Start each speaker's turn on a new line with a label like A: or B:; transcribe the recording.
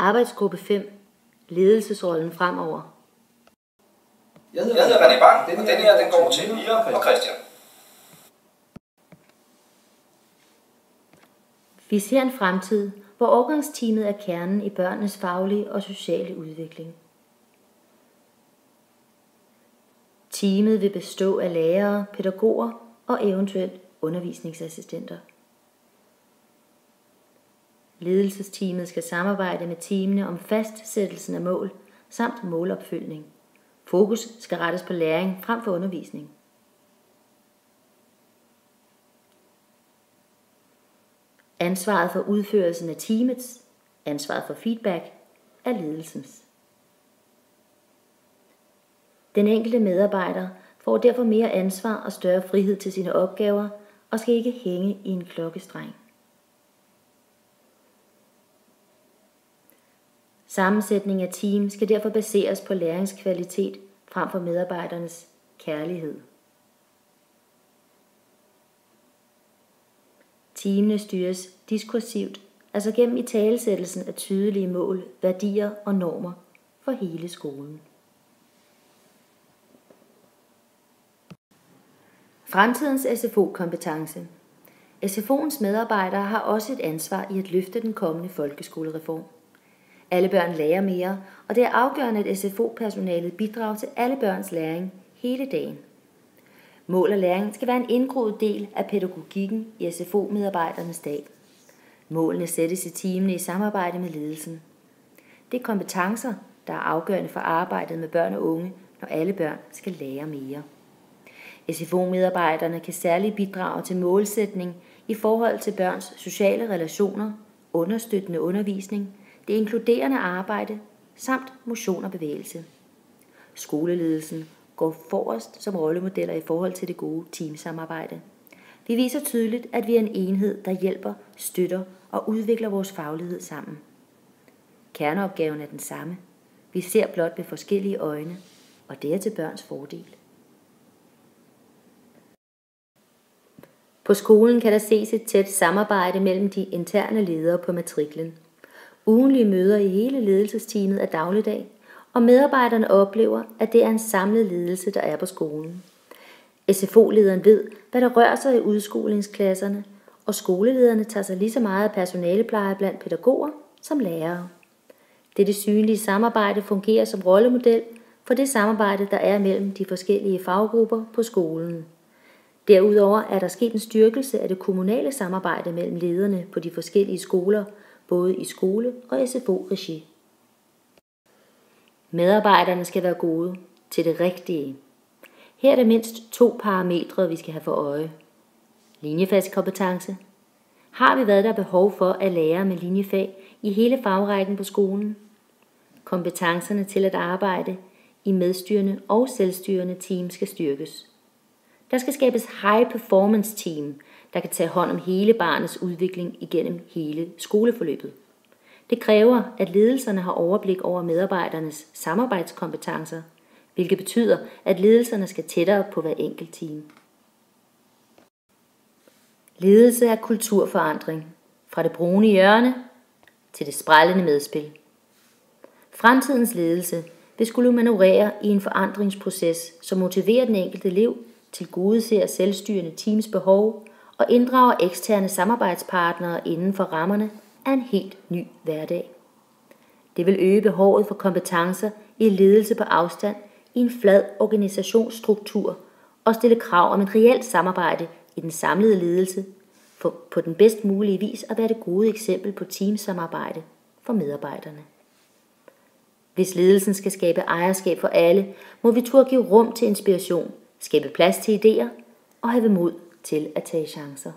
A: Arbejdsgruppe 5. Ledelsesrollen fremover.
B: Jeg hedder René Bang, og den her den går til Mia og Christian.
A: Vi ser en fremtid, hvor årgangsteamet er kernen i børnenes faglige og sociale udvikling. Teamet vil bestå af lærere, pædagoger og eventuelt undervisningsassistenter. Ledelsesteamet skal samarbejde med teamene om fastsættelsen af mål samt målopfølgning. Fokus skal rettes på læring frem for undervisning. Ansvaret for udførelsen af teamets, ansvaret for feedback, er ledelsens. Den enkelte medarbejder får derfor mere ansvar og større frihed til sine opgaver og skal ikke hænge i en klokkestreng. Sammensætning af team skal derfor baseres på læringskvalitet frem for medarbejdernes kærlighed. Teamene styres diskursivt, altså gennem italesættelsen af tydelige mål, værdier og normer for hele skolen. Fremtidens SFO-kompetence. SFO'ens medarbejdere har også et ansvar i at løfte den kommende folkeskolereform. Alle børn lærer mere, og det er afgørende, at SFO-personalet bidrager til alle børns læring hele dagen. Mål og læring skal være en indgroet del af pædagogikken i SFO-medarbejdernes dag. Målene sættes i teamene i samarbejde med ledelsen. Det er kompetencer, der er afgørende for arbejdet med børn og unge, når alle børn skal lære mere. SFO-medarbejderne kan særligt bidrage til målsætning i forhold til børns sociale relationer, understøttende undervisning, det inkluderende arbejde samt motion og bevægelse. Skoleledelsen går forrest som rollemodeller i forhold til det gode teamsamarbejde. Vi viser tydeligt, at vi er en enhed, der hjælper, støtter og udvikler vores faglighed sammen. Kerneopgaven er den samme. Vi ser blot med forskellige øjne, og det er til børns fordel. På skolen kan der ses et tæt samarbejde mellem de interne ledere på matriklen. Ugentlige møder i hele ledelsesteamet er dagligdag, og medarbejderne oplever, at det er en samlet ledelse, der er på skolen. SFO-lederen ved, hvad der rører sig i udskolingsklasserne, og skolelederne tager sig lige så meget af personalepleje blandt pædagoger som lærere. Dette synlige samarbejde fungerer som rollemodel for det samarbejde, der er mellem de forskellige faggrupper på skolen. Derudover er der sket en styrkelse af det kommunale samarbejde mellem lederne på de forskellige skoler, både i skole- og SFO-regi. Medarbejderne skal være gode til det rigtige. Her er der mindst 2 parametre, vi skal have for øje. Linjefagskompetence. Har vi hvad der er behov for at lære med linjefag i hele fagrækken på skolen? Kompetencerne til at arbejde i medstyrende og selvstyrende team skal styrkes. Der skal skabes high performance team, der kan tage hånd om hele barnets udvikling igennem hele skoleforløbet. Det kræver, at ledelserne har overblik over medarbejdernes samarbejdskompetencer, hvilket betyder, at ledelserne skal tættere på hver enkelt team. Ledelse er kulturforandring, fra det brune hjørne til det sprællende medspil. Fremtidens ledelse vil skulle manøvrere i en forandringsproces, som motiverer den enkelte elev, tilgodeser selvstyrende teams behov og inddrager eksterne samarbejdspartnere inden for rammerne af en helt ny hverdag. Det vil øge behovet for kompetencer i ledelse på afstand i en flad organisationsstruktur og stille krav om et reelt samarbejde i den samlede ledelse for på den bedst mulige vis at være det gode eksempel på teamsamarbejde for medarbejderne. Hvis ledelsen skal skabe ejerskab for alle, må vi turde give rum til inspiration, skabe plads til idéer og have mod til at tage chancer.